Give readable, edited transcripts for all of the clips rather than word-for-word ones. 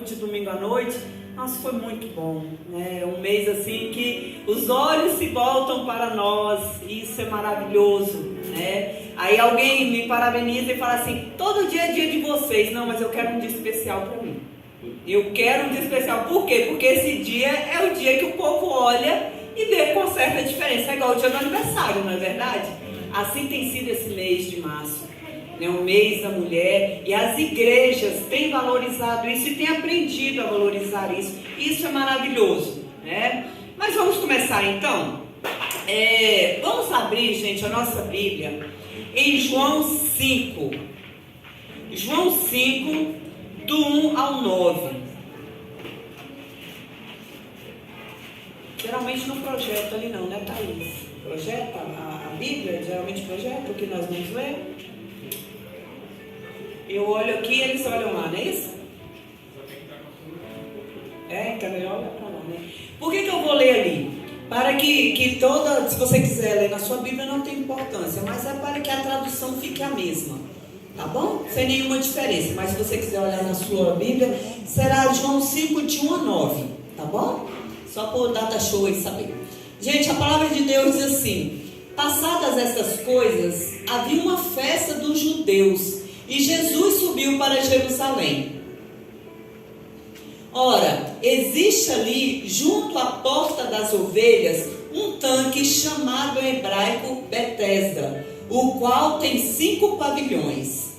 de domingo à noite. Nossa, foi muito bom, né? Um mês assim que os olhos se voltam para nós, isso é maravilhoso, né? Aí alguém me parabeniza e fala assim: todo dia é dia de vocês. Não, mas eu quero um dia especial para mim. Eu quero um dia especial, por quê? Porque esse dia é o dia que o povo olha e vê com certa diferença. É igual o dia do aniversário, não é verdade? Assim tem sido esse mês de março, né? O mês da mulher, e as igrejas têm valorizado isso e têm aprendido a valorizar isso. Isso é maravilhoso, né? Mas vamos começar então. Vamos abrir, gente, a nossa Bíblia em João 5. João 5, do 1 ao 9. Geralmente não projeta ali não, né, Thaís? Projeta a Bíblia, geralmente projeta o que nós vamos ler. Eu olho aqui e eles olham lá, não é isso? Então ele olha para lá, né? Por que eu vou ler ali? Para que toda, se você quiser ler na sua Bíblia, não tem importância, mas é para que a tradução fique a mesma, tá bom? Sem nenhuma diferença, mas se você quiser olhar na sua Bíblia, será João 5, de 1 a 9, tá bom? Só por data show aí saber. Gente, a palavra de Deus diz assim: passadas estas coisas, havia uma festa dos judeus, e Jesus subiu para Jerusalém. Ora, existe ali, junto à porta das ovelhas, um tanque chamado em hebraico Betesda, o qual tem 5 pavilhões.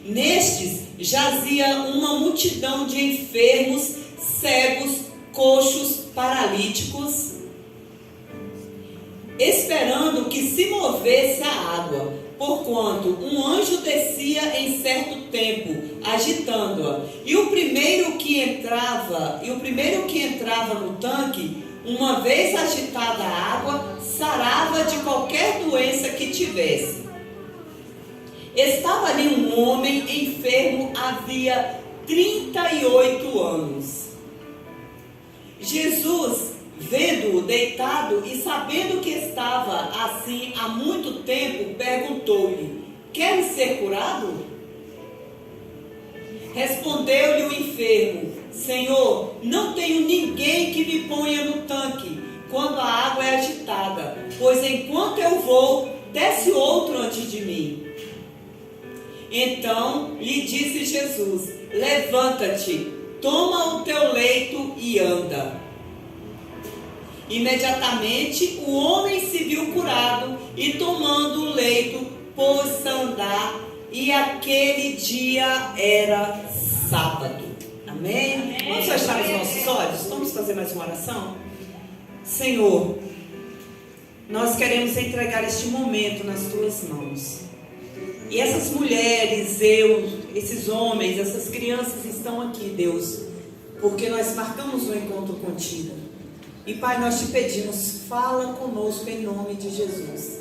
Nestes jazia uma multidão de enfermos, cegos, coxos, paralíticos, esperando que se movesse a água, porquanto um anjo descia em certo tempo, agitando-a. E o primeiro que entrava no tanque, uma vez agitada a água, sarava de qualquer doença que tivesse. Estava ali um homem enfermo havia 38 anos. Jesus, vendo-o deitado e sabendo que estava assim há muito tempo, perguntou-lhe: queres ser curado? Respondeu-lhe o enfermo: Senhor, não tenho ninguém que me ponha no tanque quando a água é agitada, pois enquanto eu vou, desce outro antes de mim. Então lhe disse Jesus: levanta-te, toma o teu leito e anda. Imediatamente o homem se viu curado e, tomando o leito, pôs-se a andar, e aquele dia era sábado. Amém? Amém. Vamos fechar os nossos olhos? Vamos fazer mais uma oração? Senhor, nós queremos entregar este momento nas tuas mãos. E essas mulheres, esses homens, essas crianças estão aqui, Deus, porque nós marcamos um encontro contigo. E Pai, nós te pedimos, fala conosco em nome de Jesus.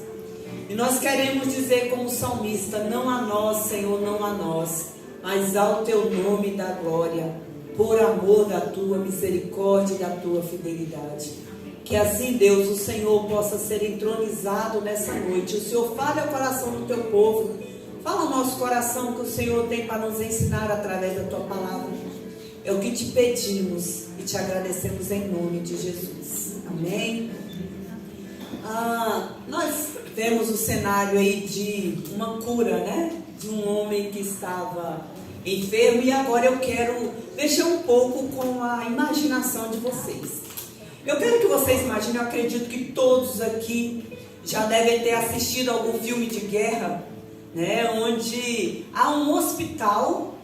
E nós queremos dizer como salmista: não a nós, Senhor, não a nós, mas ao teu nome da glória, por amor da tua misericórdia e da tua fidelidade. Que assim, Deus, o Senhor possa ser entronizado nessa noite. O Senhor fale ao coração do teu povo, fala ao nosso coração que o Senhor tem para nos ensinar através da tua palavra. É o que te pedimos e te agradecemos em nome de Jesus. Amém? Nós vemos o cenário aí de uma cura, né? De um homem que estava enfermo, e agora eu quero mexer um pouco com a imaginação de vocês. Eu quero que vocês imaginem, eu acredito que todos aqui já devem ter assistido algum filme de guerra, né? Onde há um hospital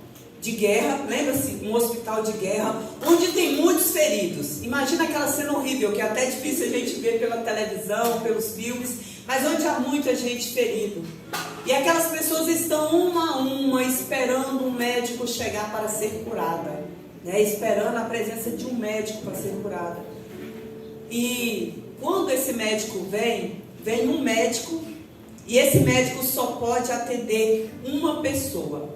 de guerra, lembra-se? Um hospital de guerra, onde tem muitos feridos. Imagina aquela cena horrível, que é até difícil a gente ver pela televisão, pelos filmes, mas onde há muita gente ferida. E aquelas pessoas estão uma a uma, esperando um médico chegar para ser curada, né? Esperando a presença de um médico para ser curada. E quando esse médico vem um médico, e esse médico só pode atender uma pessoa.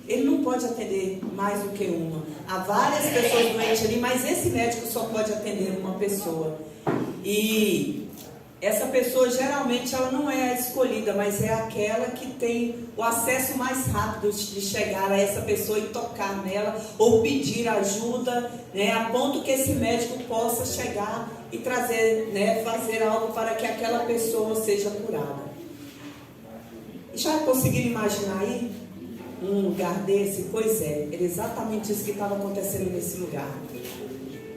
Ele não pode atender mais do que uma. Há várias pessoas doentes ali, mas esse médico só pode atender uma pessoa. E essa pessoa geralmente ela não é a escolhida, mas é aquela que tem o acesso mais rápido de chegar a essa pessoa e tocar nela, ou pedir ajuda, né, a ponto que esse médico possa chegar e trazer, né, fazer algo para que aquela pessoa seja curada. Já conseguiram imaginar aí um lugar desse? Pois é, era exatamente isso que estava acontecendo nesse lugar.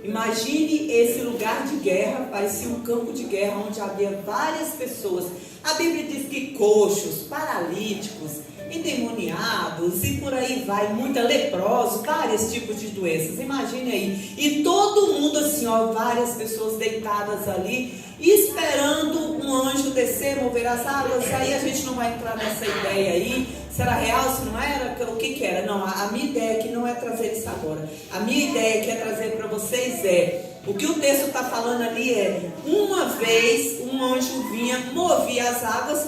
Imagine esse lugar de guerra, parecia um campo de guerra onde havia várias pessoas. A Bíblia diz que coxos, paralíticos, endemoniados e por aí vai, muita leprosos, vários tipos de doenças. Imagine aí. E todo mundo assim, ó, várias pessoas deitadas ali, esperando um anjo descer, mover as águas. Aí a gente não vai entrar nessa ideia aí. Será real, se não era? O que era? Não, a minha ideia aqui não é trazer isso agora. A minha ideia que é trazer para vocês o que o texto está falando ali é, uma vez um anjo vinha, movia as águas,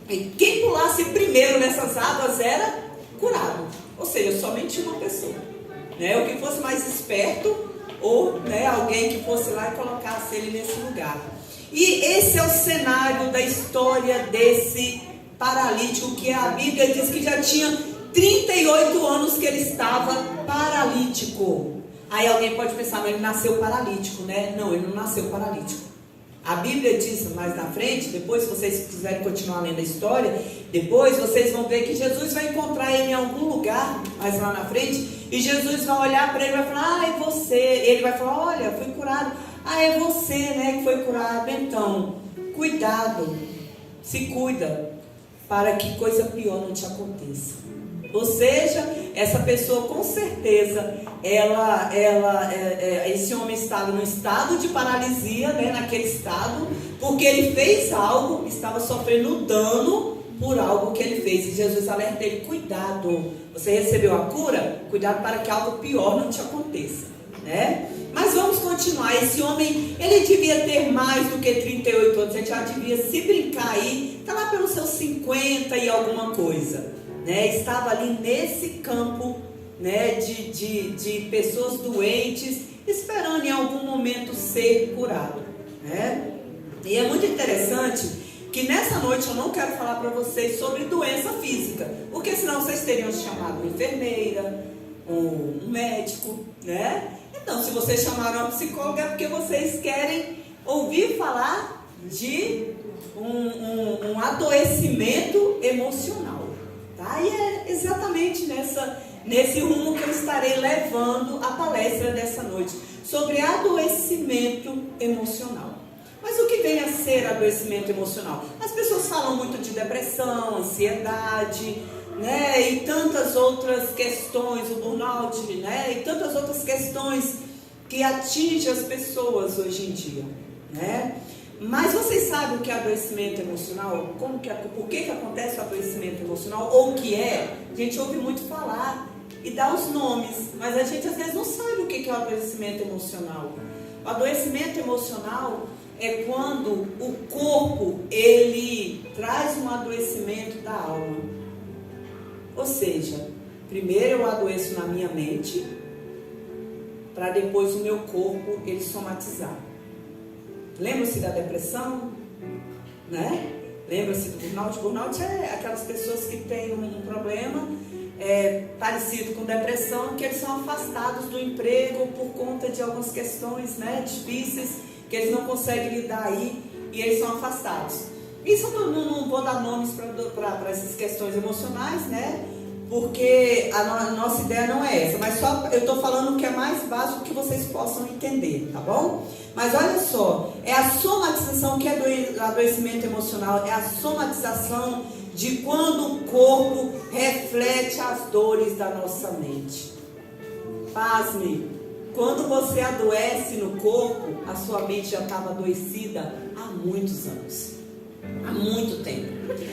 e quem pulasse primeiro nessas águas era curado. Ou seja, somente uma pessoa, né? O que fosse mais esperto, ou, né, alguém que fosse lá e colocasse ele nesse lugar. E esse é o cenário da história desse paralítico, que a Bíblia diz que já tinha 38 anos que ele estava paralítico. Aí alguém pode pensar, mas ele nasceu paralítico, né? Não, ele não nasceu paralítico. A Bíblia diz mais na frente, depois se vocês quiserem continuar lendo a história, depois vocês vão ver que Jesus vai encontrar ele em algum lugar, mais lá na frente, e Jesus vai olhar para ele e vai falar, é você. Ele vai falar, olha, fui curado. É você, né, que foi curado. Então, cuidado, se cuida, para que coisa pior não te aconteça. Ou seja, essa pessoa com certeza, esse homem estava num estado de paralisia, né, naquele estado, porque ele fez algo, estava sofrendo dano por algo que ele fez. E Jesus alerta ele, cuidado, você recebeu a cura? Cuidado para que algo pior não te aconteça, né? Mas vamos continuar. Esse homem, ele devia ter mais do que 38 anos, ele já devia, se brincar aí, está lá pelos seus 50 e alguma coisa, né? Estava ali nesse campo, né, de pessoas doentes, esperando em algum momento ser curado, né? E é muito interessante que nessa noite eu não quero falar para vocês sobre doença física, porque senão vocês teriam chamado uma enfermeira, um médico, né? Então, se vocês chamaram uma psicóloga é porque vocês querem ouvir falar de um adoecimento emocional, tá? E é exatamente nesse rumo que eu estarei levando a palestra dessa noite, sobre adoecimento emocional. Mas o que vem a ser adoecimento emocional? As pessoas falam muito de depressão, ansiedade, né, e tantas outras questões, o burnout, né, e tantas outras questões que atingem as pessoas hoje em dia, né? Mas vocês sabem o que é adoecimento emocional? Por que acontece o adoecimento emocional? Ou o que é? A gente ouve muito falar e dá os nomes, mas a gente às vezes não sabe o que é o adoecimento emocional. O adoecimento emocional é quando o corpo, ele traz um adoecimento da alma. Ou seja, primeiro eu adoeço na minha mente, para depois o meu corpo ele somatizar. Lembra-se da depressão, né? Lembra-se do burnout? Burnout é aquelas pessoas que têm um problema parecido com depressão, que eles são afastados do emprego por conta de algumas questões, né, difíceis, que eles não conseguem lidar aí, e eles são afastados. Isso eu não vou dar nomes para essas questões emocionais, né? Porque a nossa ideia não é essa, mas só eu estou falando o que é mais básico que vocês possam entender, tá bom? Mas olha só, é a somatização que é do adoecimento emocional, é a somatização de quando o corpo reflete as dores da nossa mente. Pasme, quando você adoece no corpo, a sua mente já estava adoecida há muitos anos. Há muito tempo.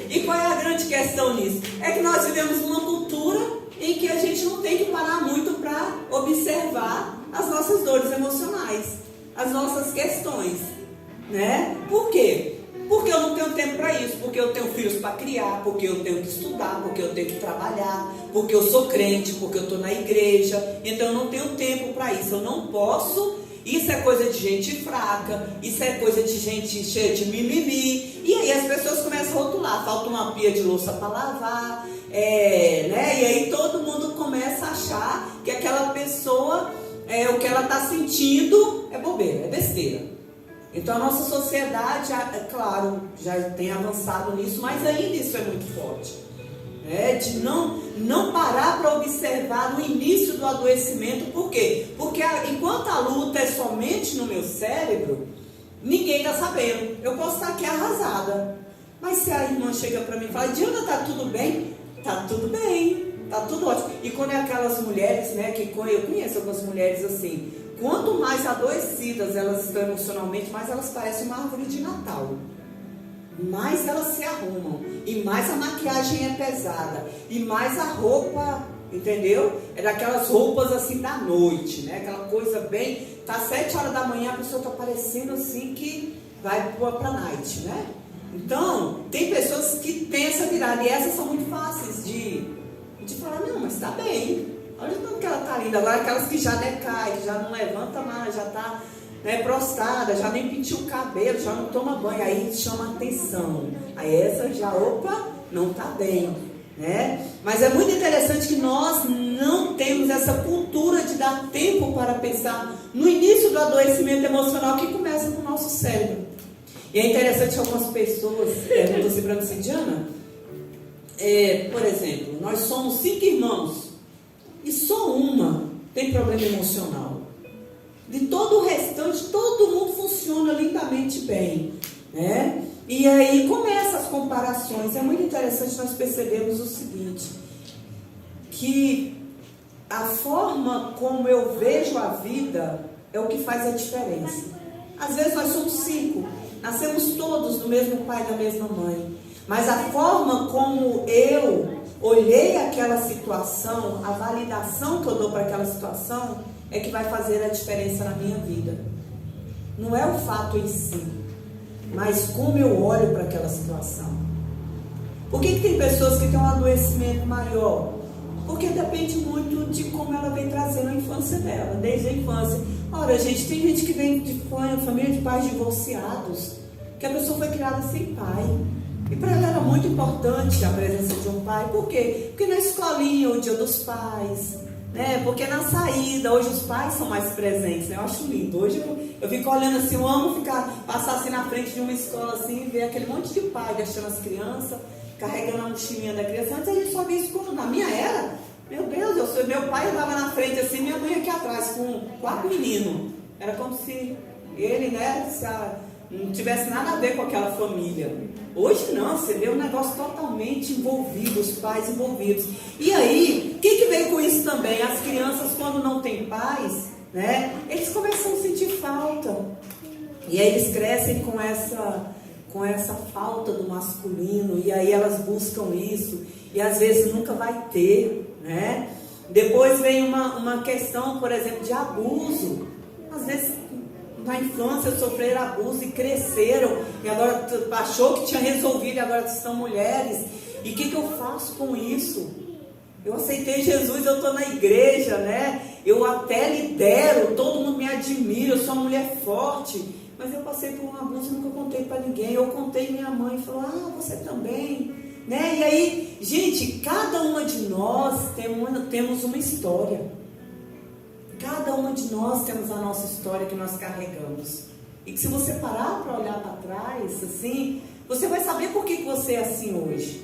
E qual é a grande questão nisso? É que nós vivemos uma cultura em que a gente não tem que parar muito para observar as nossas dores emocionais, as nossas questões, né? Por quê? Porque eu não tenho tempo para isso, porque eu tenho filhos para criar, porque eu tenho que estudar, porque eu tenho que trabalhar, porque eu sou crente, porque eu estou na igreja, então eu não tenho tempo para isso. Eu não posso Isso é coisa de gente fraca, isso é coisa de gente cheia de mimimi. E aí as pessoas começam a rotular, falta uma pia de louça para lavar, né? E aí todo mundo começa a achar que aquela pessoa, o que ela está sentindo é bobeira, é besteira. Então a nossa sociedade, é claro, já tem avançado nisso, mas ainda isso é muito forte. De não parar para observar no início do adoecimento. Por quê? Porque enquanto a luta é somente no meu cérebro, ninguém está sabendo. Eu posso estar aqui arrasada, mas se a irmã chega para mim e fala: Diana, tá tudo bem? Tá tudo bem, tá tudo ótimo. E quando é aquelas mulheres, né, que eu conheço algumas mulheres assim, quanto mais adoecidas elas estão emocionalmente, mais elas parecem uma árvore de Natal. Mais elas se arrumam, e mais a maquiagem é pesada, e mais a roupa, entendeu? É daquelas roupas assim da noite, né? Aquela coisa bem, tá 7 horas da manhã, a pessoa tá parecendo assim que vai pra night, né? Então, tem pessoas que têm essa virada, e essas são muito fáceis de falar: não, mas tá bem, olha tanto que ela tá linda. Agora aquelas que já decaem, que já não levanta mais, já tá, né, prostrada, já nem pintiu o cabelo, já não toma banho, aí chama atenção. Aí essa já, opa, não tá bem, né? Mas é muito interessante que nós não temos essa cultura de dar tempo para pensar no início do adoecimento emocional, que começa no nosso cérebro. E é interessante que algumas pessoas perguntam assim para mim: Diana, por exemplo, nós somos 5 irmãos e só uma tem problema emocional. De todo o restante, todo mundo funciona lindamente bem, né? E aí começam as comparações. É muito interessante nós percebermos o seguinte, que a forma como eu vejo a vida é o que faz a diferença. Às vezes nós somos 5, nascemos todos do mesmo pai e da mesma mãe, mas a forma como eu olhei aquela situação, a validação que eu dou para aquela situação, é que vai fazer a diferença na minha vida. Não é o fato em si, mas como eu olho para aquela situação. Por que tem pessoas que têm um adoecimento maior? Porque depende muito de como ela vem trazendo a infância dela, desde a infância. Ora, gente, tem gente que vem de família de pais divorciados, que a pessoa foi criada sem pai. E para ela era muito importante a presença de um pai. Por quê? Porque na escolinha, o dia dos pais, né? Porque na saída, hoje os pais são mais presentes, né? Eu acho lindo. Hoje eu fico olhando assim, eu amo passar assim na frente de uma escola assim, e ver aquele monte de pai deixando as crianças, carregando a mochilinha da criança. Antes a gente só via isso quando, na minha era, meu Deus, meu pai andava na frente assim, minha mãe aqui atrás com 4 meninos. Era como se ele, né, não tivesse nada a ver com aquela família. Hoje não, você vê um negócio totalmente envolvido, os pais envolvidos. E aí, o que veio com isso também? As crianças, quando não têm pais, né, eles começam a sentir falta. E aí eles crescem com essa falta do masculino, e aí elas buscam isso, e às vezes nunca vai ter, né? Depois vem uma questão, por exemplo, de abuso. Às vezes na infância sofreram abuso e cresceram, e agora achou que tinha resolvido, e agora são mulheres. E o que eu faço com isso? Eu aceitei Jesus, eu estou na igreja, né? Eu até lidero, todo mundo me admira, eu sou uma mulher forte, mas eu passei por um abuso e nunca contei para ninguém. Eu contei, minha mãe falou: você também, né? E aí, gente, cada uma de nós temos uma história. Cada uma de nós temos a nossa história que nós carregamos. E que se você parar para olhar para trás, assim, você vai saber por que você é assim hoje,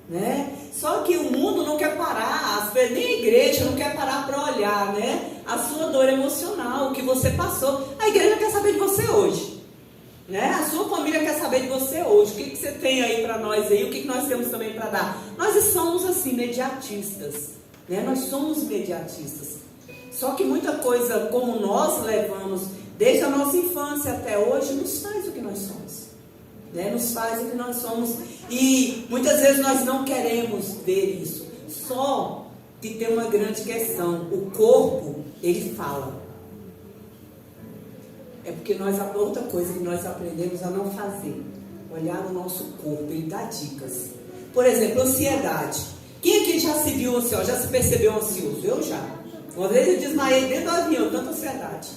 né? Só que o mundo não quer parar, nem a igreja não quer parar para olhar, né, a sua dor emocional, o que você passou. A igreja quer saber de você hoje, né? A sua família quer saber de você hoje. O que você tem aí para nós aí? O que nós temos também para dar? Nós somos assim, mediatistas, né? Nós somos mediatistas. Só que muita coisa como nós levamos desde a nossa infância até hoje nos faz o que nós somos, né? Nos faz o que nós somos, e muitas vezes nós não queremos ver isso. Só que tem uma grande questão: o corpo, ele fala. É porque outra coisa que nós aprendemos a não fazer, olhar o nosso corpo, ele dá dicas. Por exemplo, ansiedade. Quem aqui já se viu ansioso, já se percebeu ansioso? Eu já. Uma vez eu desmaiei dentro do avião, tanta ansiedade.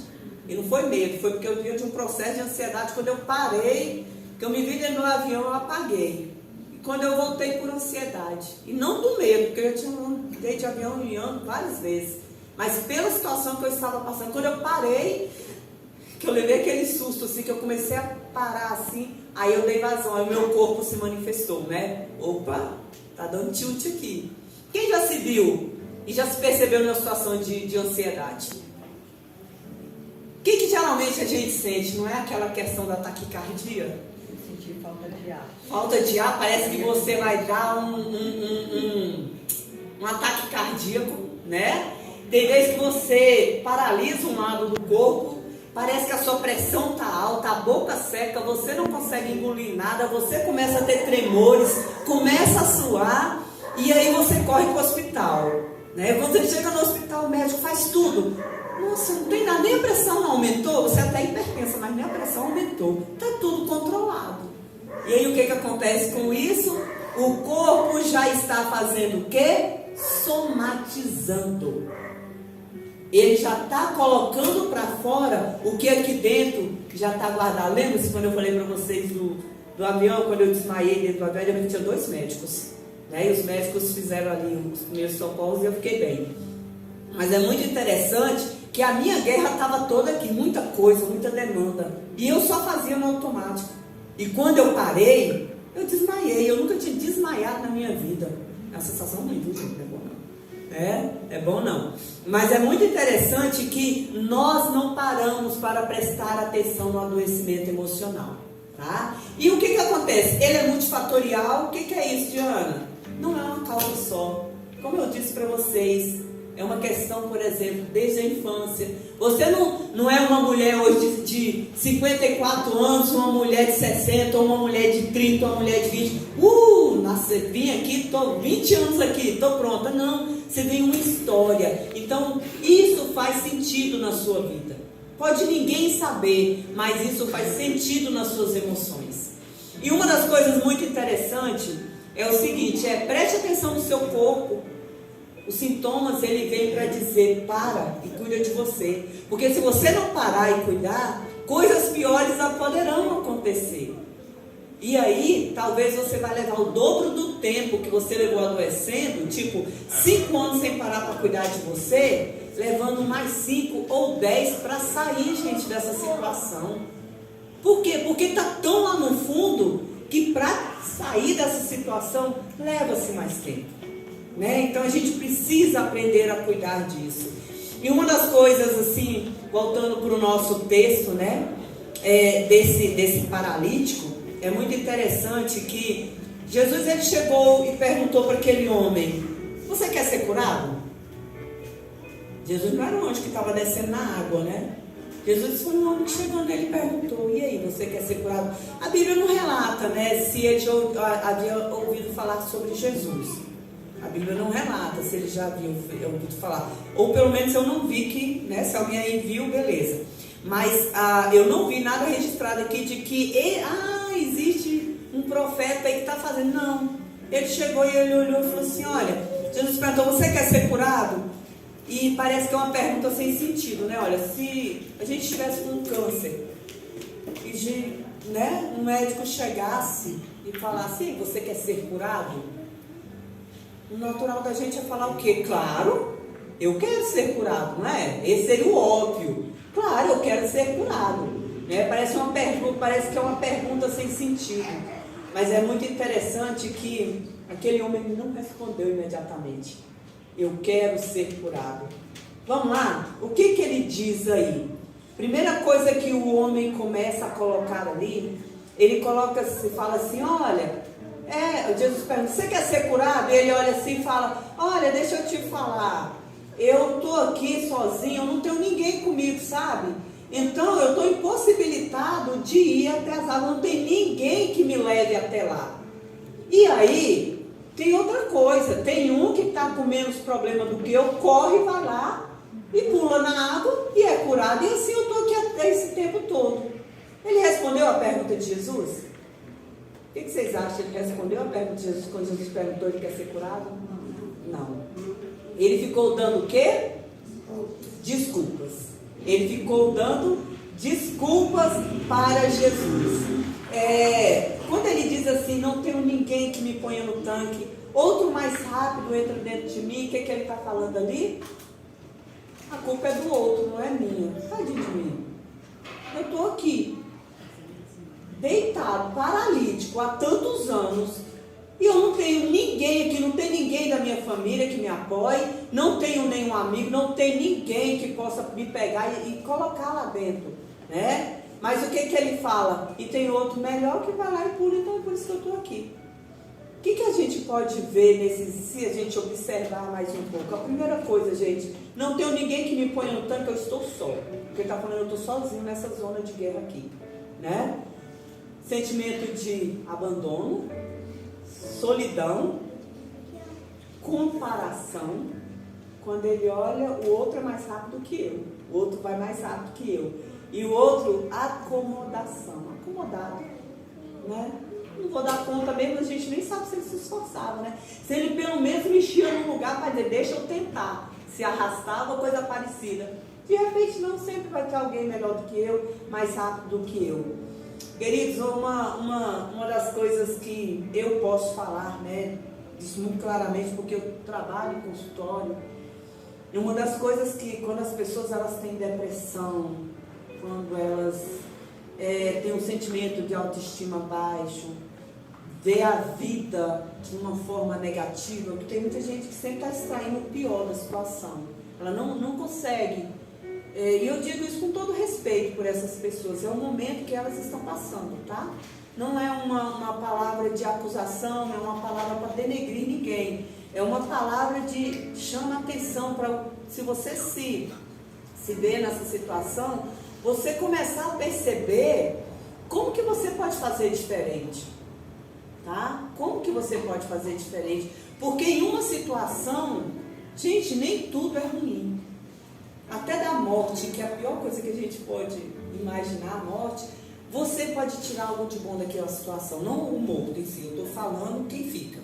E não foi medo, foi porque eu vinha de um processo de ansiedade. Quando eu parei, que eu me vi dentro do avião, eu apaguei. E quando eu voltei por ansiedade. E não do medo, porque eu tinha andei de avião e ando várias vezes. Mas pela situação que eu estava passando. Quando eu parei, que eu levei aquele susto, assim, que eu comecei a parar, assim, aí eu dei vazão, aí o meu corpo se manifestou, né? Opa, tá dando tilt aqui. Quem já se viu e já se percebeu numa situação de ansiedade? O que geralmente a gente sente? Não é aquela questão da taquicardia? Eu senti falta de ar. Falta de ar, parece que você vai dar um ataque cardíaco, né? Tem vezes que você paralisa um lado do corpo, parece que a sua pressão está alta, a boca seca, você não consegue engolir nada, você começa a ter tremores, começa a suar, e aí você corre para o hospital, né? Quando você chega no hospital, o médico faz tudo. Nossa, não tem nada, nem a pressão não aumentou, você até hipertensa, mas nem a pressão aumentou, está tudo controlado. E aí o que acontece com isso? O corpo já está fazendo o quê? Somatizando. Ele já está colocando para fora o que aqui dentro já está guardado. Lembra-se quando eu falei para vocês do avião, quando eu desmaiei dentro do avião, eu tinha 2 médicos, né? E os médicos fizeram ali os primeiros socorros e eu fiquei bem. Mas é muito interessante que a minha guerra estava toda aqui, muita coisa, muita demanda. E eu só fazia no automático. E quando eu parei, eu desmaiei. Eu nunca tinha desmaiado na minha vida. É uma sensação ruim, viu, gente? Não é bom não. É bom não. Mas é muito interessante que nós não paramos para prestar atenção no adoecimento emocional. Tá? E o que acontece? Ele é multifatorial. O que é isso, Diana? Não é uma causa só. Como eu disse para vocês, é uma questão, por exemplo, desde a infância. Você não é uma mulher hoje de 54 anos, uma mulher de 60, ou uma mulher de 30, ou uma mulher de 20. Vim aqui, estou 20 anos aqui, estou pronta. Não, você tem uma história. Então, isso faz sentido na sua vida. Pode ninguém saber, mas isso faz sentido nas suas emoções. E uma das coisas muito interessantes é o seguinte, preste atenção no seu corpo. Os sintomas, ele vem para dizer, para e cuida de você. Porque se você não parar e cuidar, coisas piores poderão acontecer. E aí, talvez você vai levar o dobro do tempo que você levou adoecendo, tipo, 5 anos sem parar para cuidar de você, levando mais 5 ou 10 para sair, gente, dessa situação. Por quê? Porque está tão lá no fundo que para sair dessa situação, leva-se mais tempo. Né? Então a gente precisa aprender a cuidar disso. E uma das coisas, assim, voltando para o nosso texto, né, desse paralítico, é muito interessante que Jesus, ele chegou e perguntou para aquele homem: você quer ser curado? Jesus não era um anjo que estava descendo na água, né? Jesus foi um homem que chegou nele e perguntou: e aí, você quer ser curado? A Bíblia não relata, né, se ele havia ouvido falar sobre Jesus. A Bíblia não relata se ele já havia ouvido falar. Ou pelo menos eu não vi que, né, se alguém aí viu, beleza. Mas eu não vi nada registrado aqui de que existe um profeta aí que está fazendo. Não. Ele chegou e ele olhou e falou assim: olha, Jesus perguntou, você quer ser curado? E parece que é uma pergunta sem sentido, né? Olha, se a gente estivesse com um câncer e um médico chegasse e falasse: você quer ser curado? O natural da gente é falar o quê? Claro, eu quero ser curado, não é? Esse seria o óbvio. Claro, eu quero ser curado. Né? Parece que é uma pergunta sem sentido. Mas é muito interessante que aquele homem não respondeu imediatamente: eu quero ser curado. Vamos lá? O que ele diz aí? Primeira coisa que o homem começa a colocar ali, ele fala assim: olha, Jesus pergunta, você quer ser curado? E ele olha assim e fala: olha, deixa eu te falar, eu estou aqui sozinho, eu não tenho ninguém comigo, sabe? Então eu estou impossibilitado de ir até as águas, não tem ninguém que me leve até lá. E aí, tem outra coisa, tem um que está com menos problema do que eu, corre, vai lá e pula na água e é curado. E assim eu estou aqui até esse tempo todo. Ele respondeu a pergunta de Jesus? O que vocês acham? Ele respondeu a pergunta de Jesus quando Jesus perguntou: ele quer ser curado? Não. Ele ficou dando o quê? Desculpas. Ele ficou dando desculpas para Jesus. Quando ele diz assim, não tenho ninguém que me ponha no tanque, outro mais rápido entra dentro de mim, o que ele está falando ali? A culpa é do outro, não é minha. Tadinho de mim. Eu estou aqui, deitado, paralítico, há tantos anos, e eu não tenho ninguém aqui, não tem ninguém da minha família que me apoie, não tenho nenhum amigo, não tem ninguém que possa me pegar e colocar lá dentro, né? Mas o que ele fala? E tem outro melhor que vai lá e pula, então é por isso que eu estou aqui. O que a gente pode ver se a gente observar mais um pouco? A primeira coisa, gente, não tenho ninguém que me ponha no tanque, eu estou só. Porque ele está falando, eu estou sozinho nessa zona de guerra aqui, né? Sentimento de abandono, solidão, comparação. Quando ele olha, o outro é mais rápido que eu, o outro vai mais rápido que eu, e o outro, acomodação, acomodado, né? Não vou dar conta mesmo, a gente nem sabe se ele se esforçava, né? Se ele pelo menos mexia num lugar para dizer, deixa eu tentar, se arrastava ou coisa parecida. De repente não, sempre vai ter alguém melhor do que eu, mais rápido do que eu. Queridos, uma das coisas que eu posso falar, né, disso muito claramente, porque eu trabalho em consultório, e uma das coisas que quando as pessoas elas têm depressão, quando elas têm um sentimento de autoestima baixo, vê a vida de uma forma negativa, porque tem muita gente que sempre está extraindo o pior da situação, ela não consegue. E eu digo isso com todo respeito por essas pessoas, é o momento que elas estão passando, tá? Não é uma palavra de acusação, não é uma palavra para denegrir ninguém, é uma palavra de chama atenção para, se você se vê nessa situação, você começar a perceber como que você pode fazer diferente, tá? Como que você pode fazer diferente? Porque em uma situação, gente, nem tudo é ruim. Até da morte, que é a pior coisa que a gente pode imaginar, a morte, você pode tirar algo de bom daquela situação, não o morto em si, eu estou falando quem fica,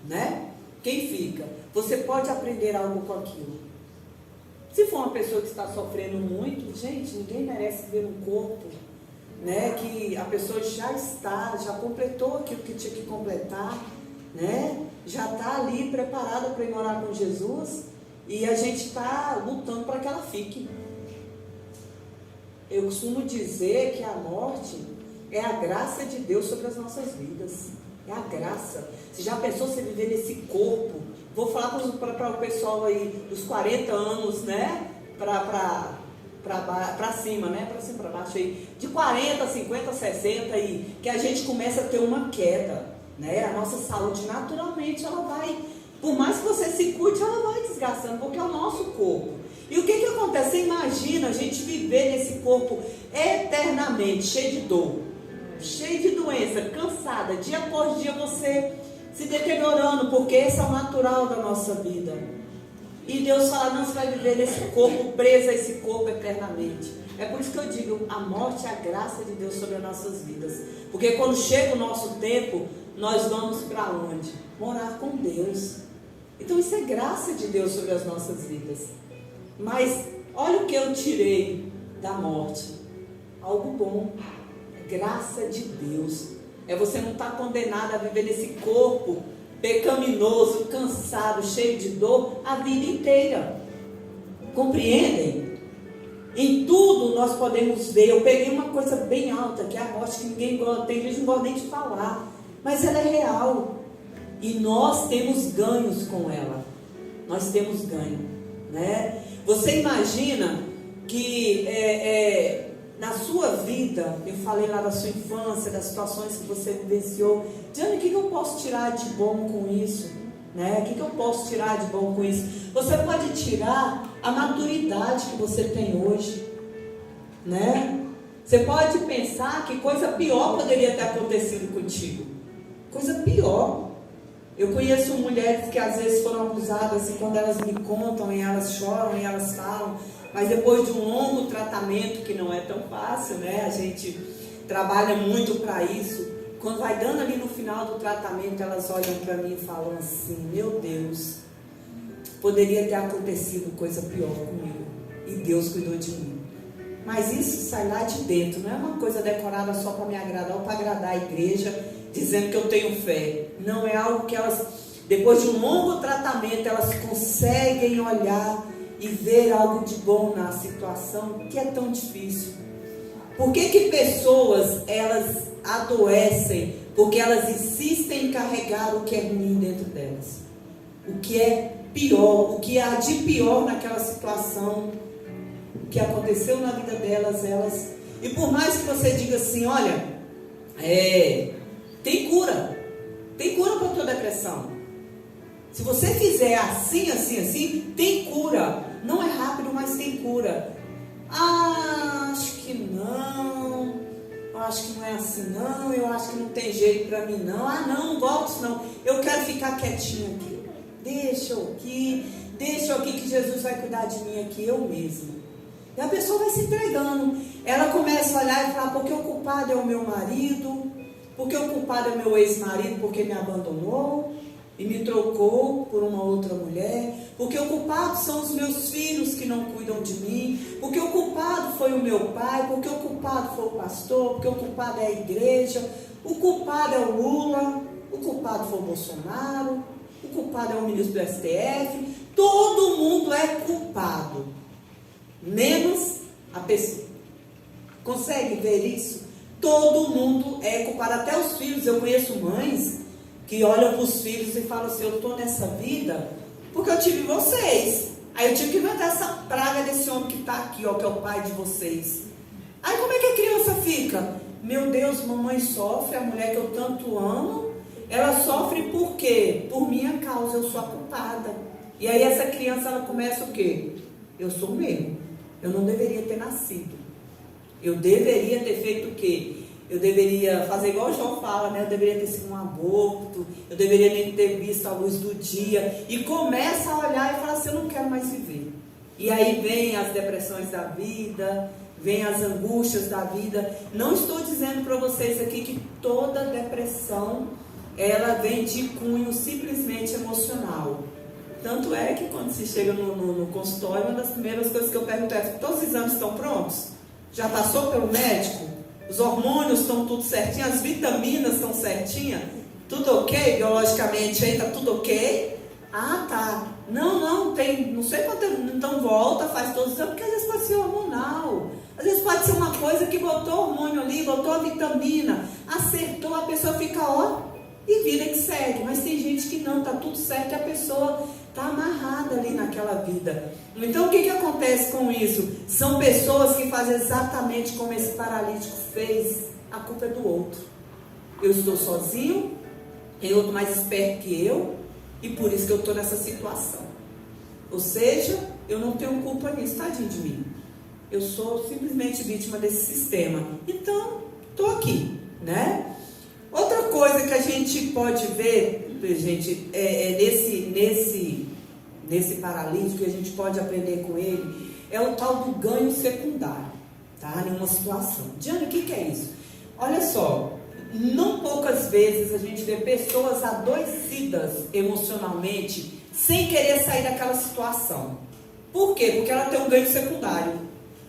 né? Quem fica, você pode aprender algo com aquilo. Se for uma pessoa que está sofrendo muito, gente, ninguém merece ver um corpo, né? Que a pessoa já completou aquilo que tinha que completar, né? Já está ali preparada para ir morar com Jesus. E a gente está lutando para que ela fique. Eu costumo dizer que a morte é a graça de Deus sobre as nossas vidas. É a graça. Você já pensou você viver nesse corpo? Vou falar para o pessoal aí dos 40 anos, né? Para cima, né? Para cima, para baixo aí. De 40, 50, 60 e que a gente começa a ter uma queda, né? A nossa saúde naturalmente ela vai... Por mais que você se cuide, ela vai desgastando, porque é o nosso corpo. E o que acontece? Você imagina a gente viver nesse corpo eternamente, cheio de dor, cheio de doença, cansada, dia após dia você se deteriorando, porque esse é o natural da nossa vida. E Deus fala, não, você vai viver nesse corpo, preso a esse corpo eternamente. É por isso que eu digo, a morte é a graça de Deus sobre as nossas vidas. Porque quando chega o nosso tempo, nós vamos para onde? Morar com Deus. Então isso é graça de Deus sobre as nossas vidas. Mas olha o que eu tirei da morte. Algo bom. Graça de Deus. É você não estar condenado a viver nesse corpo pecaminoso, cansado, cheio de dor a vida inteira. Compreendem? Em tudo nós podemos ver. Eu peguei uma coisa bem alta, que é a morte, que ninguém gosta, tem gente que não gosta nem de falar, mas ela é real. E nós temos ganhos com ela. Nós temos ganho, né? Você imagina que na sua vida, eu falei lá da sua infância, das situações que você vivenciou. Diane, o que eu posso tirar de bom com isso? Né? O que eu posso tirar de bom com isso? Você pode tirar a maturidade que você tem hoje, né? Você pode pensar que coisa pior poderia ter acontecido contigo. Coisa pior. Eu conheço mulheres que às vezes foram abusadas, e quando elas me contam, e elas choram, e elas falam, mas depois de um longo tratamento, que não é tão fácil, né? A gente trabalha muito para isso. Quando vai dando ali no final do tratamento, elas olham para mim e falam assim, meu Deus, poderia ter acontecido coisa pior comigo, e Deus cuidou de mim. Mas isso sai lá de dentro, não é uma coisa decorada só para me agradar ou para agradar a igreja, dizendo que eu tenho fé. Não, é algo que elas, depois de um longo tratamento, elas conseguem olhar e ver algo de bom na situação que é tão difícil. Por que que pessoas, elas adoecem? Porque elas insistem em carregar o que é ruim dentro delas. O que é pior, o que há de pior naquela situação que aconteceu na vida delas, e por mais que você diga assim, olha, tem cura para a tua depressão. Se você fizer assim, assim, assim, tem cura. Não é rápido, mas tem cura. Ah, acho que não. Eu acho que não é assim não. Eu acho que não tem jeito para mim não. Ah, não gosto disso não. Eu quero ficar quietinho aqui. Deixa eu aqui que Jesus vai cuidar de mim aqui, eu mesma. E a pessoa vai se entregando. Ela começa a olhar e falar, porque o culpado é o meu marido, porque o culpado é o meu ex-marido, porque me abandonou e me trocou por uma outra mulher, porque o culpado são os meus filhos que não cuidam de mim, porque o culpado foi o meu pai, porque o culpado foi o pastor, porque o culpado é a igreja, o culpado é o Lula, o culpado foi o Bolsonaro, o culpado é o ministro do STF. Todo mundo é culpado, menos a pessoa. Consegue ver isso? Todo mundo é culpado, até os filhos. Eu conheço mães que olham para os filhos e falam assim, eu estou nessa vida porque eu tive vocês. Aí eu tive que inventar essa praga desse homem que está aqui, ó, que é o pai de vocês. Aí como é que a criança fica? Meu Deus, mamãe sofre, a mulher que eu tanto amo, ela sofre por quê? Por minha causa, eu sou a culpada. E aí essa criança, ela começa o quê? Eu sou mesmo. Eu não deveria ter nascido. Eu deveria ter feito o quê? Eu deveria fazer igual o João fala, né? Eu deveria ter sido um aborto, eu deveria nem ter visto a luz do dia. E começa a olhar e fala assim, eu não quero mais viver. E aí vem as depressões da vida, vem as angústias da vida. Não estou dizendo para vocês aqui que toda depressão, ela vem de cunho simplesmente emocional. Tanto é que quando se chega no consultório, uma das primeiras coisas que eu pergunto é, todos os exames estão prontos? Já passou pelo médico? Os hormônios estão tudo certinho? As vitaminas estão certinhas? Tudo ok? Biologicamente aí está tudo ok? Ah, tá. Não tem, não sei quanto tempo. Então volta, faz todos os exames, porque às vezes pode ser hormonal. Às vezes pode ser uma coisa que botou hormônio ali, botou a vitamina, acertou, a pessoa fica ó, e vida que segue. Mas tem gente que não, tá tudo certo e a pessoa está amarrada ali naquela vida. Então o que acontece com isso? São pessoas que fazem exatamente como esse paralítico fez. A culpa é do outro. Eu estou sozinho, tem outro mais esperto que eu, e por isso que eu estou nessa situação. Ou seja, eu não tenho culpa nisso, tadinho de mim. Eu sou simplesmente vítima desse sistema. Então, estou aqui, né? Outra coisa que a gente pode ver, gente, nesse paralítico, que a gente pode aprender com ele, é o tal do ganho secundário, tá? Em uma situação. Diana, o que é isso? Olha só, não poucas vezes a gente vê pessoas adoecidas emocionalmente sem querer sair daquela situação. Por quê? Porque ela tem um ganho secundário.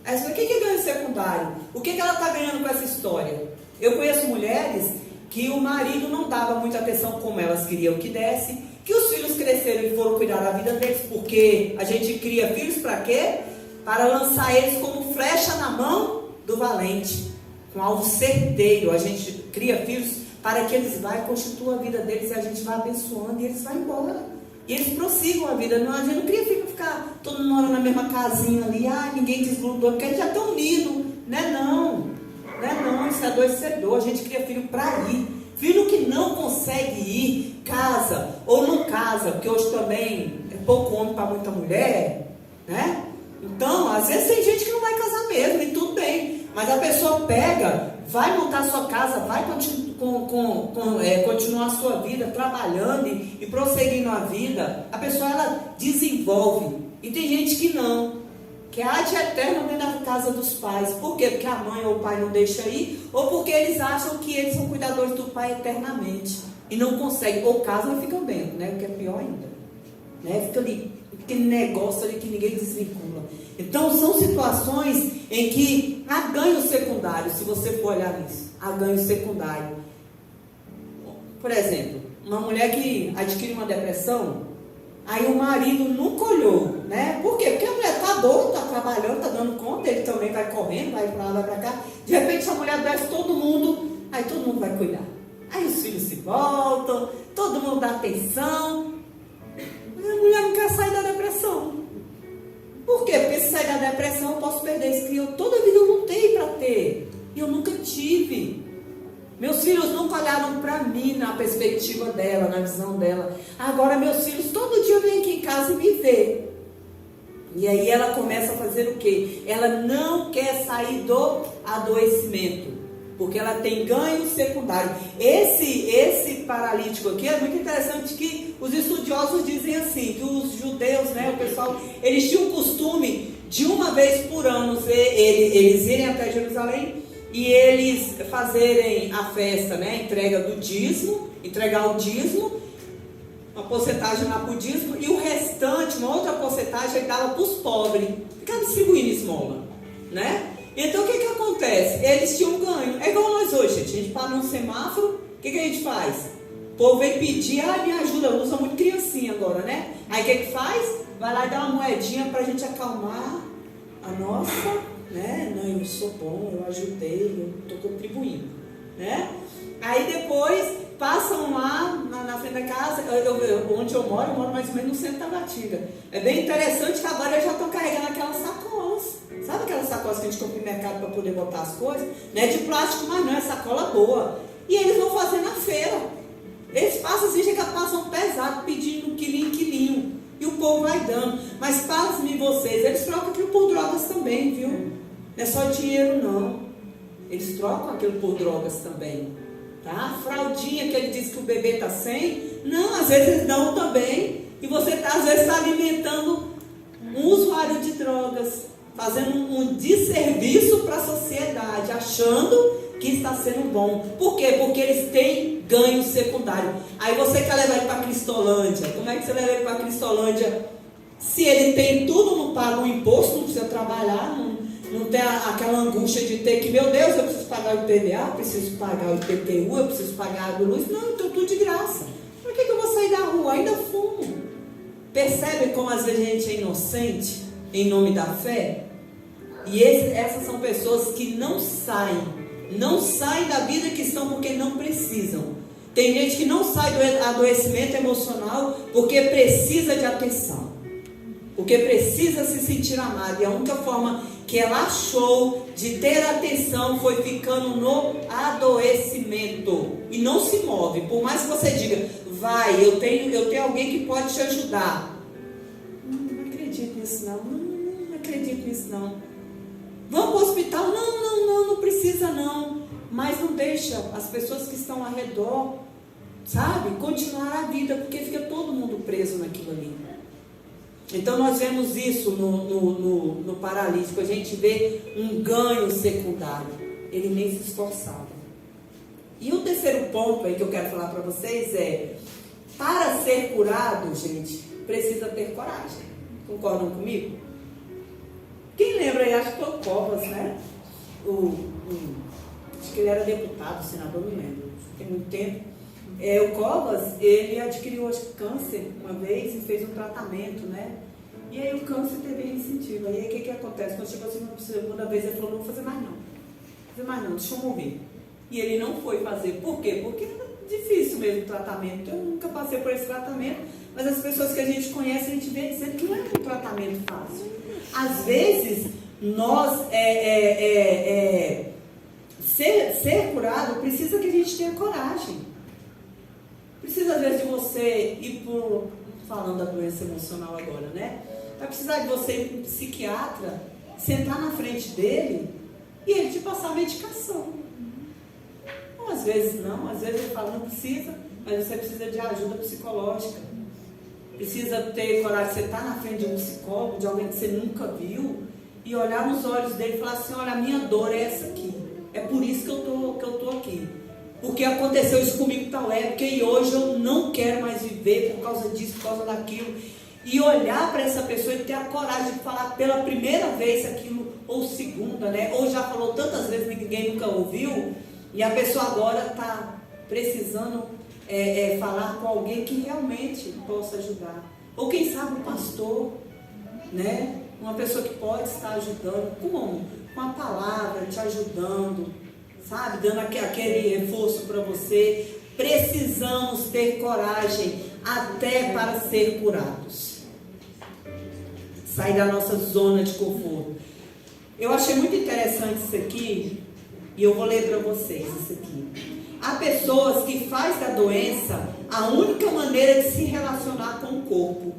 Aí você fala, o que é ganho secundário? O que ela está ganhando com essa história? Eu conheço mulheres que o marido não dava muita atenção como elas queriam que desse, que os filhos cresceram e foram cuidar da vida deles, porque a gente cria filhos para quê? Para lançar eles como flecha na mão do valente, com alvo certeiro. A gente cria filhos para que eles vá e constituam a vida deles e a gente vai abençoando e eles vão embora. E eles prossigam a vida. Não, a gente não cria filho para ficar todo mundo morando na mesma casinha ali, ninguém desgrudou, porque a gente já está unido, né? Não, isso é adoecedor. A gente cria filho para ir. Filho que não consegue ir, casa, ou não casa, porque hoje também é pouco homem para muita mulher, né? Então, às vezes tem gente que não vai casar mesmo, e tudo bem. Mas a pessoa pega, vai montar a sua casa, vai continuar a sua vida, trabalhando e prosseguindo a vida. A pessoa, ela desenvolve. E tem gente que não. Que há de eterno dentro da casa dos pais. Por quê? Porque a mãe ou o pai não deixa ir, ou porque eles acham que eles são cuidadores do pai eternamente e não conseguem, ou casam e ficam dentro, né? O que é pior ainda, né? Fica ali, aquele negócio ali que ninguém desvincula. Então são situações em que há ganho secundário, se você for olhar nisso, há ganho secundário. Por exemplo, uma mulher que adquire uma depressão, aí o marido nunca olhou, né? Por quê? Porque a mulher está doida, está trabalhando, está dando conta, ele também vai correndo, vai para lá, vai para cá. De repente a mulher adoece todo mundo, aí todo mundo vai cuidar. Aí os filhos se voltam, todo mundo dá atenção. Mas a mulher não quer sair da depressão. Por quê? Porque se sair da depressão eu posso perder isso que eu toda a vida eu lutei para ter. E eu nunca tive. Meus filhos nunca olharam para mim na perspectiva dela, na visão dela. Agora meus filhos todo dia vêm aqui em casa e me vê. E aí ela começa a fazer o quê? Ela não quer sair do adoecimento, porque ela tem ganho secundário. Esse paralítico aqui é muito interessante, que os estudiosos dizem assim, que os judeus, né, o pessoal, eles tinham o costume de uma vez por ano eles irem até Jerusalém e eles fazerem a festa, né, entrega do dízimo, entregar o dízimo, uma porcentagem lá para o dízimo, e o restante, uma outra porcentagem, ele dava para os pobres, ficava distribuindo esmola, né? Então o que acontece? Eles tinham ganho, é igual nós hoje, gente. A gente para num semáforo, o que a gente faz? O povo vem pedir, me ajuda, usa muito criancinha agora, né? Aí o que faz? Vai lá e dá uma moedinha para a gente acalmar a nossa, né? Não, eu sou bom, eu ajudei, eu estou contribuindo, né? Aí depois passam lá na frente da casa, onde eu moro mais ou menos no centro da Taguatinga. É bem interessante que agora eles já estão carregando aquelas sacolas. Sabe aquelas sacolas que a gente compra no mercado para poder botar as coisas? Não é de plástico, mas não, é sacola boa. E eles vão fazer na feira. Eles passam assim, chega, passam pesado, pedindo quilinho. E o povo vai dando. Mas pasmem vocês, eles trocam aquilo por drogas também, viu? Não é só dinheiro, não. Eles trocam aquilo por drogas também. Tá? A fraldinha que ele diz que o bebê está sem, não, às vezes eles dão também. E você às vezes está alimentando um usuário de drogas, fazendo um desserviço para a sociedade, achando que está sendo bom. Por quê? Porque eles têm ganho secundário. Aí você quer levar ele para Cristolândia. Como é que você leva ele para Cristolândia? Se ele tem tudo, não paga um imposto, não precisa trabalhar, não tem aquela angústia de ter que, meu Deus, eu preciso pagar o IPVA, eu preciso pagar o IPTU, eu preciso pagar a água e luz. Não, então tudo de graça. Por que eu vou sair da rua? Ainda fumo. Percebe como às vezes a gente é inocente em nome da fé? E essas são pessoas que não saem da vida que estão porque não precisam. Tem gente que não sai do adoecimento emocional porque precisa de atenção, porque precisa se sentir amado, e a única forma que ela achou de ter atenção foi ficando no adoecimento, e não se move. Por mais que você diga, vai, eu tenho alguém que pode te ajudar, não acredito nisso não acredito nisso não. Vamos para o hospital? Não precisa não. Mas não deixa as pessoas que estão ao redor, sabe, continuar a vida, porque fica todo mundo preso naquilo ali. Então nós vemos isso no paralítico. A gente vê um ganho secundário. Ele nem se esforçava. E o terceiro ponto aí que eu quero falar para vocês é: para ser curado, gente, precisa ter coragem. Concordam comigo? Quem lembra aí, acho que foi o Covas, né? Acho que ele era deputado, senador, não lembro, tem muito tempo. O Covas, ele adquiriu, acho que, câncer uma vez e fez um tratamento, né? E aí o câncer teve reincidivo. Aí o que acontece? Quando chegou assim, uma segunda vez, ele falou, não vou fazer mais não, deixa eu morrer. E ele não foi fazer. Por quê? Porque era difícil mesmo o tratamento. Eu nunca passei por esse tratamento, mas as pessoas que a gente conhece, a gente vê dizendo que não é um tratamento fácil. Às vezes, nós, ser curado, precisa que a gente tenha coragem. Precisa, às vezes, de você ir falando da doença emocional agora, né? Vai precisar de você ir para um psiquiatra, sentar na frente dele e ele te passar a medicação. Ou às vezes não, às vezes ele fala, não precisa, mas você precisa de ajuda psicológica. Precisa ter coragem de sentar na frente de um psicólogo, de alguém que você nunca viu, e olhar nos olhos dele e falar assim, olha, a minha dor é essa aqui. É por isso que eu tô aqui. Porque aconteceu isso comigo tal época, e hoje eu não quero mais viver por causa disso, por causa daquilo. e olhar para essa pessoa e ter a coragem de falar pela primeira vez aquilo, ou segunda, né? Ou já falou tantas vezes que ninguém nunca ouviu, e a pessoa agora está precisando falar com alguém que realmente possa ajudar. Ou quem sabe o pastor, né? Uma pessoa que pode estar ajudando. Como? Com a palavra, te ajudando, sabe? Dando aquele reforço para você. Precisamos ter coragem até para ser curados. Sair da nossa zona de conforto. Eu achei muito interessante isso aqui, e eu vou ler para vocês isso aqui. Há pessoas que fazem da doença a única maneira de se relacionar com o corpo.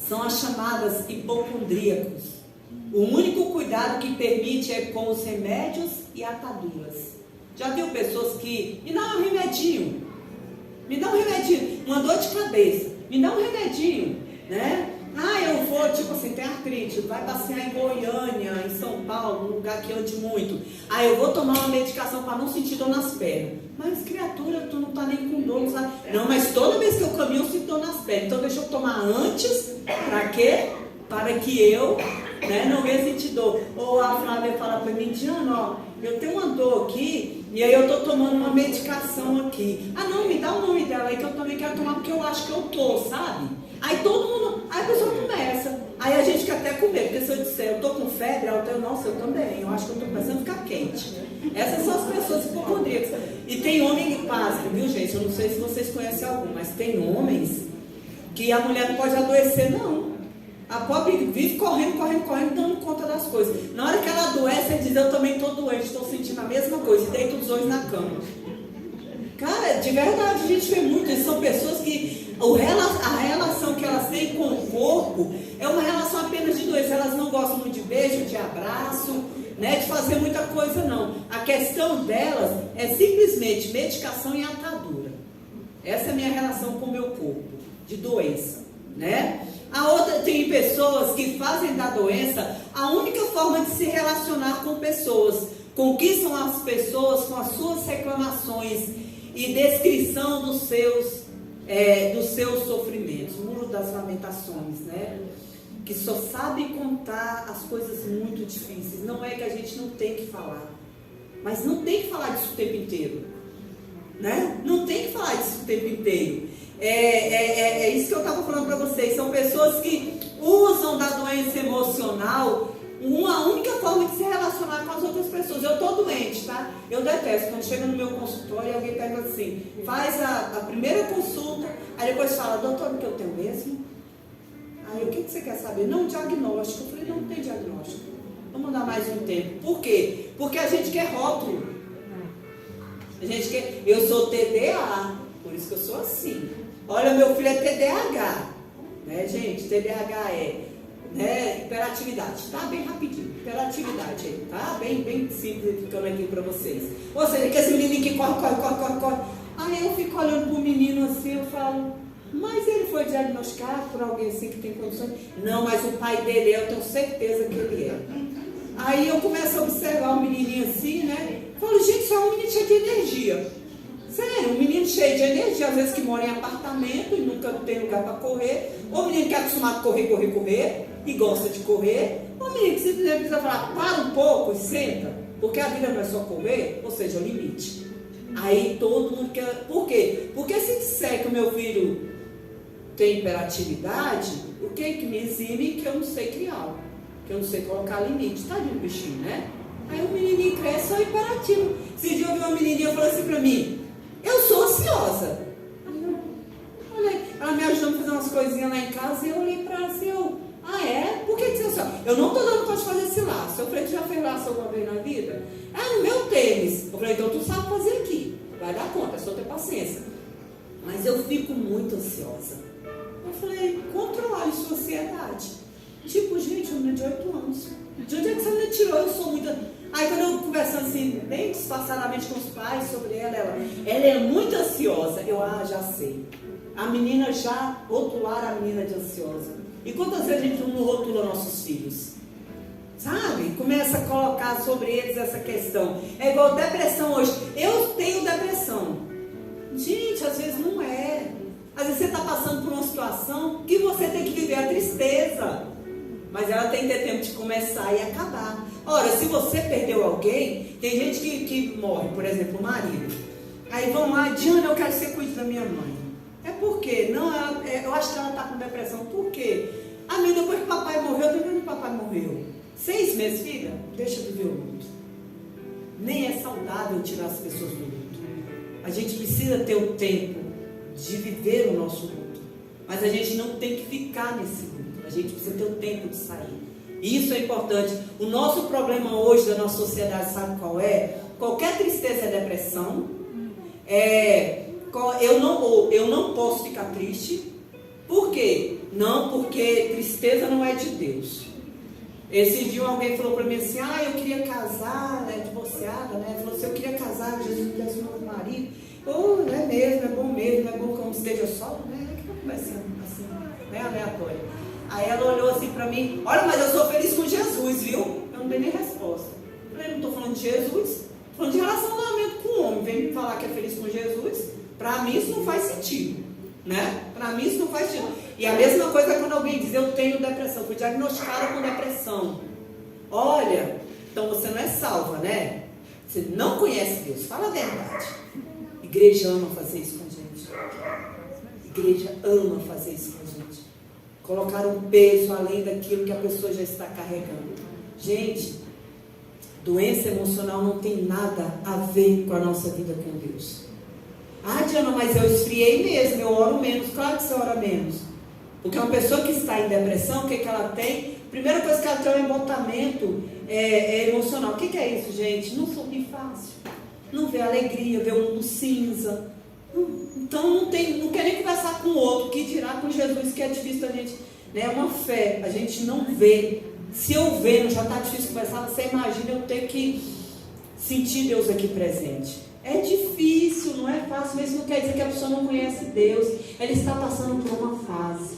São as chamadas hipocondríacos. O único cuidado que permite é com os remédios e ataduras. Já viu pessoas que me dá um remedinho, uma dor de cabeça, me dá um remedinho, né? Eu vou, tipo assim, tem artrite, vai passear em Goiânia, em São Paulo, um lugar que ande muito. Eu vou tomar uma medicação para não sentir dor nas pernas. Mas, criatura, tu não tá nem com dor, não sabe? Não, mas toda vez que eu caminho eu sinto dor nas pernas. Então deixa eu tomar antes, para quê? Para que eu, não venha sentir dor. Ou a Flávia fala para mim, Diana, eu tenho uma dor aqui, e aí eu tô tomando uma medicação aqui. Não, me dá o nome dela aí que eu também quero tomar, porque eu acho que eu tô, sabe? Aí todo mundo, aí a pessoa começa. Aí a gente quer até comer, porque se eu disser, eu tô com febre, nossa, eu também, eu acho que eu tô começando a ficar quente. Essas são as pessoas hipocondríacas. E tem homem que passa, viu gente? Eu não sei se vocês conhecem algum, mas tem homens que a mulher não pode adoecer, não. A pobre vive correndo, dando conta das coisas. Na hora que ela adoece, ela diz, eu também estou doente, estou sentindo a mesma coisa, e deita os dois na cama. Cara, de verdade, a gente vê muito isso. São pessoas que a relação que elas têm com o corpo é uma relação apenas de doença. Elas não gostam muito de beijo, de abraço, de fazer muita coisa, não. A questão delas é simplesmente medicação e atadura. Essa é a minha relação com o meu corpo, de doença, né? A outra, tem pessoas que fazem da doença a única forma de se relacionar com pessoas. Conquistam as pessoas com as suas reclamações e descrição dos seus sofrimentos. Muro das lamentações, né? Que só sabe contar as coisas muito difíceis. Não é que a gente não tem que falar, mas não tem que falar disso o tempo inteiro, né? Não tem que falar disso o tempo inteiro. É isso que eu estava falando para vocês. São pessoas que usam da doença emocional uma única forma de se relacionar com as outras pessoas. Eu estou doente, tá? Eu detesto quando chega no meu consultório e alguém pega assim, faz a primeira consulta, aí depois fala, doutor, o que eu tenho mesmo? Aí o que você quer saber? Não, diagnóstico. Eu falei, não tem diagnóstico. Vamos dar mais um tempo. Por quê? Porque a gente quer rótulo. A gente quer, eu sou TDA, por isso que eu sou assim. Olha, meu filho é TDAH, né, gente? TDAH hiperatividade, tá? Bem rapidinho, hiperatividade aí, tá? Bem simplificando aqui pra vocês. Ou seja, que esse menininho que corre. Aí eu fico olhando pro menino assim, eu falo, mas ele foi diagnosticado por alguém assim que tem condições? Não, mas o pai dele eu tenho certeza que ele é. Aí eu começo a observar o menininho assim, né? Falo, gente, só é um menino cheio de energia. Sério, um menino cheio de energia, às vezes que mora em apartamento e nunca tem lugar para correr. Ou menino que é acostumado a correr e gosta de correr. Ou menino que simplesmente precisa falar, para um pouco e senta, porque a vida não é só correr, ou seja, o limite. Aí todo mundo quer. Por quê? Porque se disser que o meu filho tem hiperatividade, o que me exime que eu não sei criar, que eu não sei colocar limite. Tá de um bichinho, né? Aí o menininho cresce só hiperativo. Esse dia eu vi uma menininha falando assim pra mim, eu sou ansiosa. Ela me ajudou a fazer umas coisinhas lá em casa e eu olhei pra ela assim, por que você é ansiosa? Eu não tô dando conta de fazer esse laço. Eu falei, tu já fez laço alguma vez na vida? No meu tênis. Eu falei, então tu sabe fazer aqui. Vai dar conta, é só ter paciência. Mas eu fico muito ansiosa. Eu falei, controle sua ansiedade. Tipo, gente, uma menina de 8 anos. De onde é que essa menina tirou? Eu sou muito... Aí quando eu conversando assim, bem disfarçadamente com os pais sobre ela é muito ansiosa. Eu, já sei. A menina já rotularam a menina de ansiosa. E quantas vezes a gente não rotula nossos filhos? Sabe? Começa a colocar sobre eles essa questão. É igual depressão hoje. Eu tenho depressão. Gente, às vezes não é. Às vezes você está passando por uma situação que você tem que viver a tristeza. Mas ela tem que ter tempo de começar e acabar. Ora, se você perdeu alguém, tem gente que morre, por exemplo, o marido. Aí vão lá, Diana, eu quero que você cuide da minha mãe. É por quê? Não, eu acho que ela está com depressão. Por quê? Ah, meu, depois que o papai morreu, depois que o papai morreu. 6 meses, filha, deixa de viver o luto. Nem é saudável tirar as pessoas do luto. A gente precisa ter o tempo de viver o nosso luto. Mas a gente não tem que ficar nesse luto. A gente precisa ter o tempo de sair. Isso é importante. O nosso problema hoje da nossa sociedade, sabe qual é? Qualquer tristeza é depressão. Eu não posso ficar triste. Por quê? Não, porque tristeza não é de Deus. Esse dia alguém falou para mim assim, eu queria casar, né, divorciada, né? Falou assim, eu queria casar, Jesus me desse um novo marido. Não é mesmo, é bom mesmo, é bom que eu esteja só, né? Que vai ser assim, né, aleatório. Aí ela olhou assim para mim, olha, mas eu sou feliz com Jesus, viu? Eu não dei nem resposta. Eu falei, não estou falando de Jesus, estou falando de relacionamento com o homem. Vem me falar que é feliz com Jesus, para mim isso não faz sentido, né? Para mim isso não faz sentido. E a mesma coisa quando alguém diz, eu tenho depressão, fui diagnosticada com depressão. Olha, então você não é salva, né? Você não conhece Deus, fala a verdade. Igreja ama fazer isso com a gente. Igreja ama fazer isso com a gente. Colocar um peso além daquilo que a pessoa já está carregando. Gente, doença emocional não tem nada a ver com a nossa vida com Deus. Diana, mas eu esfriei mesmo, eu oro menos. Claro que você ora menos. Porque uma pessoa que está em depressão, o que ela tem? Primeira coisa que ela tem é um embotamento emocional. O que é isso, gente? Não sorri fácil. Não vê alegria, vê um mundo cinza. Então não quer nem conversar com o outro, que dirá com Jesus, que é difícil da gente, né? É uma fé, a gente não vê. Se eu ver, já está difícil conversar, você imagina eu ter que sentir Deus aqui presente. É difícil, não é fácil, mas isso não quer dizer que a pessoa não conhece Deus. Ela está passando por uma fase.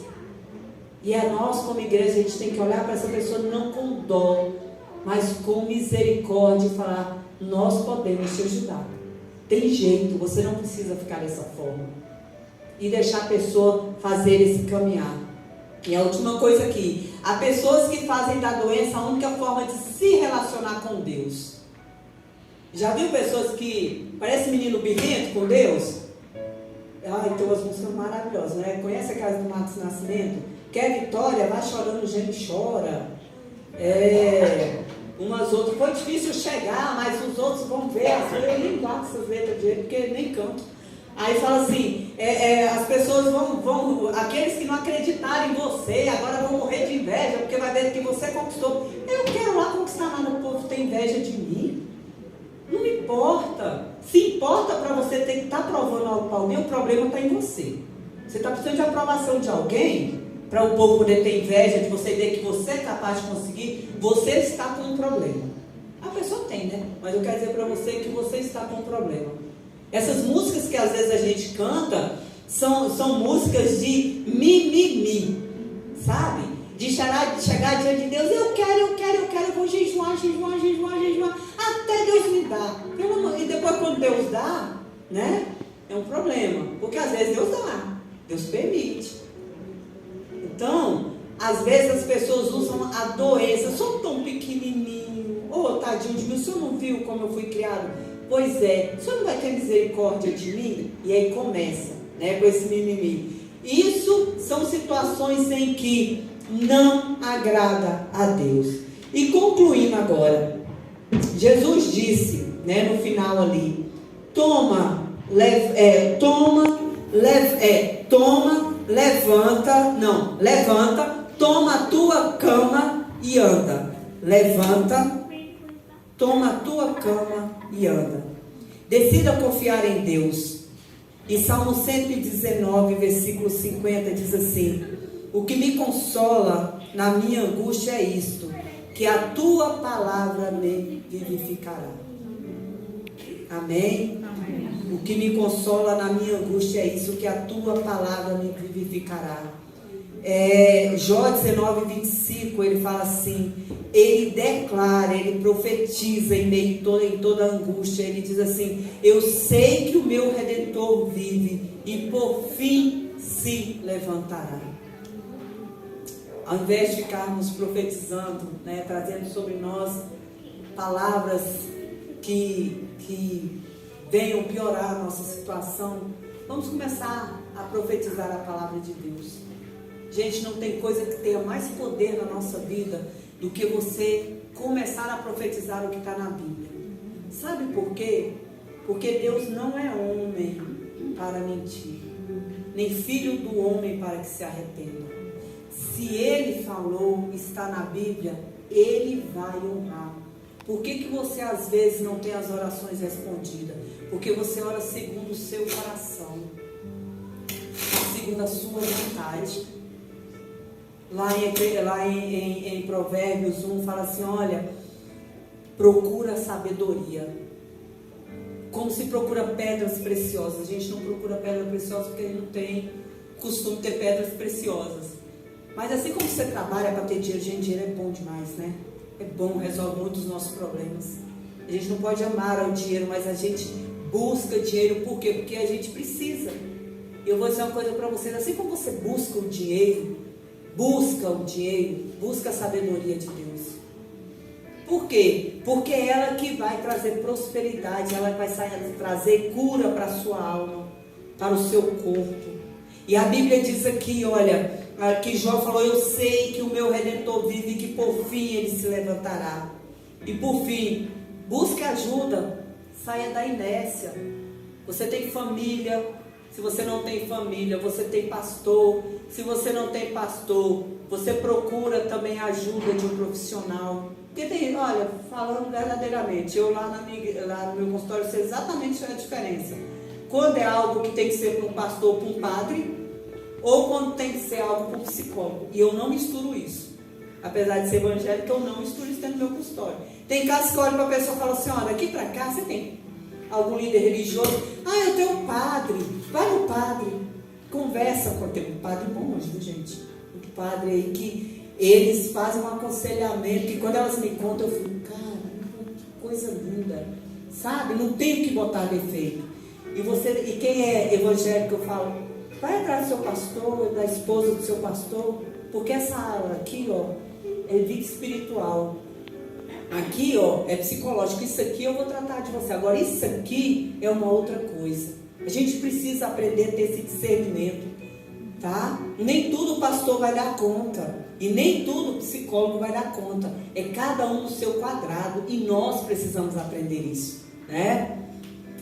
E a nós, como igreja, a gente tem que olhar para essa pessoa não com dó, mas com misericórdia e falar, nós podemos te ajudar. Tem jeito, você não precisa ficar dessa forma. E deixar a pessoa fazer esse caminhar. E a última coisa aqui, há pessoas que fazem da doença a única forma de se relacionar com Deus. Já viu pessoas que parecem menino birrento com Deus? Tem umas músicas maravilhosas, né? Conhece a casa do Marcos Nascimento? Quer vitória? Vai chorando, gente chora. Umas outras, foi difícil chegar, mas os outros vão ver. Eu nem guardo essas letras de jeito, porque nem canto. Aí fala assim, as pessoas vão, aqueles que não acreditaram em você, agora vão morrer de inveja, porque vai ver que você conquistou. Eu não quero lá conquistar nada, o povo tem inveja de mim. Não me importa. Se importa para você ter que estar provando algo para alguém, o problema está em você. Você está precisando de aprovação de alguém, para o povo poder ter inveja de você, ver que você é capaz de conseguir, você está com um problema. A pessoa tem, né? Mas eu quero dizer para você que você está com um problema. Essas músicas que às vezes a gente canta, são músicas de mimimi, sabe? De chegar diante de Deus, eu quero, eu vou jejuar, até Deus me dá. E depois quando Deus dá, né? É um problema, porque às vezes Deus dá, Deus permite. Então, às vezes as pessoas usam a doença, sou tão pequenininho, tadinho de mim, o senhor não viu como eu fui criado? Pois é, o senhor não vai ter misericórdia de mim? E aí começa, né, com esse mimimi. Isso são situações em que não agrada a Deus. E concluindo agora, Jesus disse, né, no final ali, levanta, toma a tua cama e anda. Levanta, toma a tua cama e anda. Decida confiar em Deus. E Salmo 119, versículo 50 diz assim: o que me consola na minha angústia é isto, que a tua palavra me vivificará. Amém? Amém. O que me consola na minha angústia é isso, que a tua palavra me vivificará. Jó 19, 25, ele fala assim, ele declara, ele profetiza em toda angústia, ele diz assim: eu sei que o meu Redentor vive e por fim se levantará. Ao invés de ficarmos profetizando, né, trazendo sobre nós palavras que venham piorar a nossa situação, vamos começar a profetizar a palavra de Deus. Gente, não tem coisa que tenha mais poder na nossa vida do que você começar a profetizar o que está na Bíblia. Sabe por quê? Porque Deus não é homem para mentir, nem filho do homem para que se arrependa. Se Ele falou, está na Bíblia, Ele vai honrar. Por que você às vezes não tem as orações respondidas? Porque você ora segundo o seu coração, segundo a sua vontade. Lá em Provérbios 1 fala assim, olha, procura sabedoria. Como se procura pedras preciosas. A gente não procura pedras preciosas porque a gente não tem costume de ter pedras preciosas. Mas assim como você trabalha para ter dinheiro, gente, dinheiro é bom demais, né? É bom, resolve muitos dos nossos problemas. A gente não pode amar ao dinheiro, mas a gente busca dinheiro. Por quê? Porque a gente precisa. E eu vou dizer uma coisa para vocês. Assim como você busca o dinheiro, busca a sabedoria de Deus. Por quê? Porque é ela que vai trazer prosperidade, ela vai trazer cura para a sua alma, para o seu corpo. E a Bíblia diz aqui, olha, que Jó falou, eu sei que o meu Redentor vive e que por fim ele se levantará. E por fim, busque ajuda, saia da inércia. Você tem família, se você não tem família, você tem pastor. Se você não tem pastor, você procura também a ajuda de um profissional. Porque tem, olha, falando verdadeiramente, eu lá no meu consultório sei exatamente a diferença. Quando é algo que tem que ser para um pastor ou para um padre, ou quando tem que ser algo para um psicólogo. E eu não misturo isso. Apesar de ser evangélica, eu não misturo isso dentro do meu consultório. Tem casos que eu olho para a pessoa e falo assim, olha, daqui para cá você tem algum líder religioso? Ah, eu tenho um padre. Vai no padre. Conversa com um padre bom hoje, viu, gente? Um padre aí que eles fazem um aconselhamento, que quando elas me contam, eu fico, cara, que coisa linda. Sabe? Não tenho que botar defeito. E quem é evangélico, eu falo, vai atrás do seu pastor, da esposa do seu pastor, porque essa aula aqui, ó, é vida espiritual. Aqui, ó, é psicológico. Isso aqui eu vou tratar de você. Agora, isso aqui é uma outra coisa. A gente precisa aprender a ter esse discernimento, tá? Nem tudo o pastor vai dar conta. E nem tudo o psicólogo vai dar conta. É cada um no seu quadrado. E nós precisamos aprender isso, né?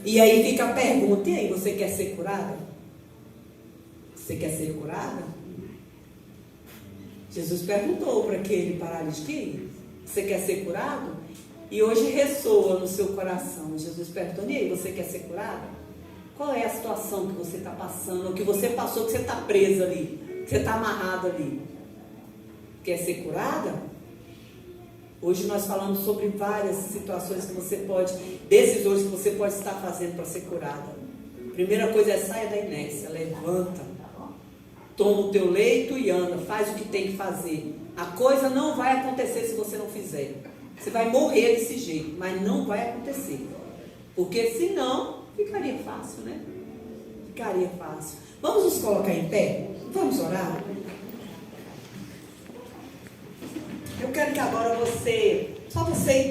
E aí fica a pergunta, e aí, você quer ser curada? Você quer ser curada? Jesus perguntou para aquele paralítico, você quer ser curado? E hoje ressoa no seu coração. Jesus perguntou, e aí, você quer ser curado? Qual é a situação que você está passando, ou que você passou, que você está presa ali, que você está amarrado ali? Quer ser curada? Hoje nós falamos sobre várias situações que você pode, decisões que você pode estar fazendo para ser curada. Primeira coisa é saia da inércia, levanta, toma o teu leito e anda, faz o que tem que fazer. A coisa não vai acontecer se você não fizer. Você vai morrer desse jeito, mas não vai acontecer. Porque senão, ficaria fácil, né? Ficaria fácil. Vamos nos colocar em pé? Vamos orar? Eu quero que agora só você